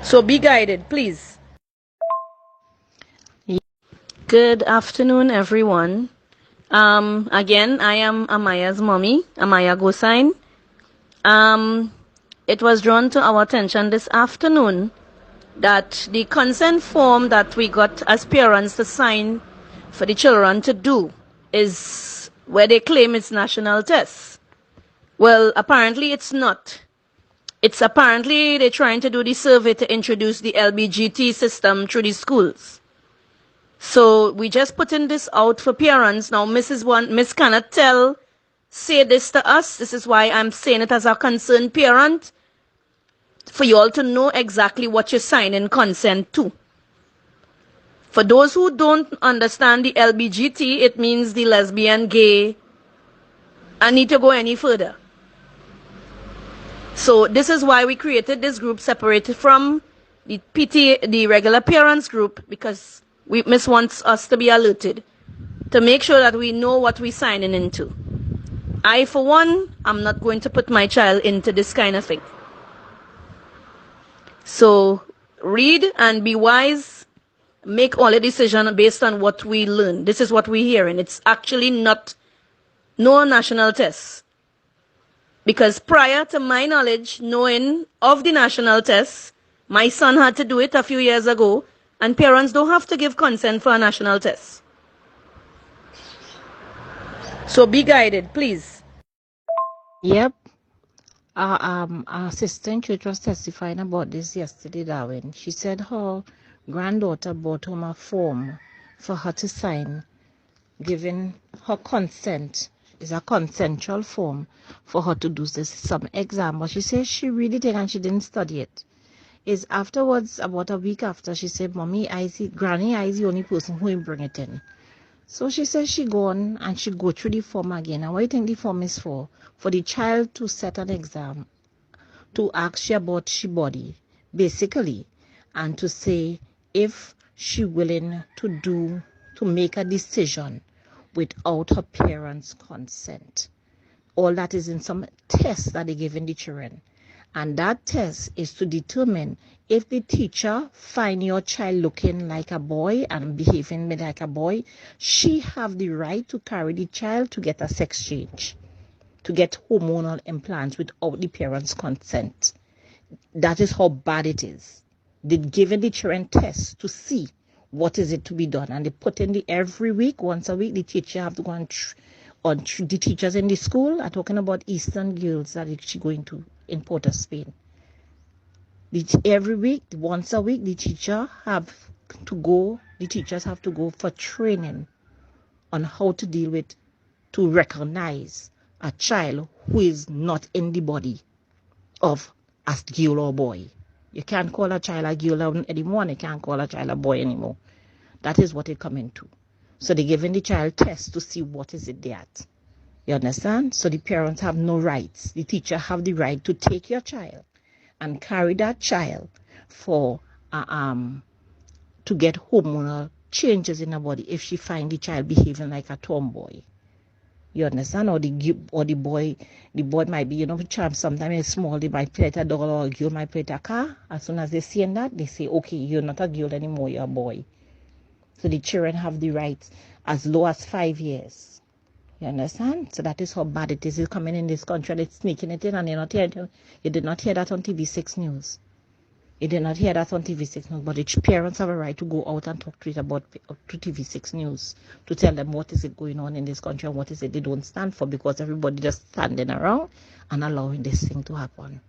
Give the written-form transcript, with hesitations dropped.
So be guided, please. Good afternoon, everyone. Again, I am Amaya's mommy, Amaya Gosain. It was drawn to our attention this afternoon that the consent form that we got as parents to sign for the children to do is where they claim it's national tests. Well, apparently it's not. It's apparently they're trying to do the survey to introduce the LGBT system through the schools. So we just putting this out for parents. Now, Miss cannot say this to us. This is why I'm saying it as a concerned parent, for you all to know exactly what you're signing consent to. For those who don't understand the LGBT, it means the lesbian, gay. I need to go any further. So this is why we created this group separated from the the regular parents group, because Miss wants us to be alerted to make sure that we know what we're signing into. I, for one, am not going to put my child into this kind of thing. So read and be wise. Make all the decision based on what we learn. This is what we're hearing. It's actually not no national test. Because prior to my knowledge, knowing of the national test, my son had to do it a few years ago, and parents don't have to give consent for a national test. So be guided, please. Yep. Our sister in church was testifying about this yesterday, Darwin. She said her granddaughter brought home a form for her to sign, giving her consent. It's a consensual form for her to do some exam. But she says she really did and she didn't study it. Is afterwards, about a week after, she said, Mommy, Granny, I is the only person who will bring it in. So she says she go on and she go through the form again. And what do you think the form is for? For the child to set an exam, to ask she about she body, basically, and to say if she willing to make a decision without her parents' consent. All that is in some test that they give in the children. And that test is to determine if the teacher find your child looking like a boy and behaving like a boy, she have the right to carry the child to get a sex change, to get hormonal implants without the parents' consent. That is how bad it is. They given the children tests to see what is it to be done, and they put in every week, once a week, the teacher have to go on the teachers in the school are talking about Eastern girls that she going to in Port of Spain. Every week, once a week, the teachers have to go for training on how to deal with, to recognize a child who is not in the body of a girl or boy. You can't call a child a girl anymore, and you can't call a child a boy anymore. That is what it come into. So they're giving the child tests to see what is it they at. You understand? So the parents have no rights. The teacher have the right to take your child and carry that child for to get hormonal changes in her body if she find the child behaving like a tomboy. You understand? Or the boy might be, child sometimes it's small, they might play at a doll, or a girl might play at a car. As soon as they see that, they say, okay, you're not a girl anymore, you're a boy. So the children have the rights as low as 5 years. You understand? So that is how bad it is. It's coming in this country and it's sneaking it in, and you did not hear that on TV6 News. You did not hear that on TV6 News, but the parents have a right to go out and talk to TV6 News to tell them what is it going on in this country and what is it they don't stand for, because everybody just standing around and allowing this thing to happen.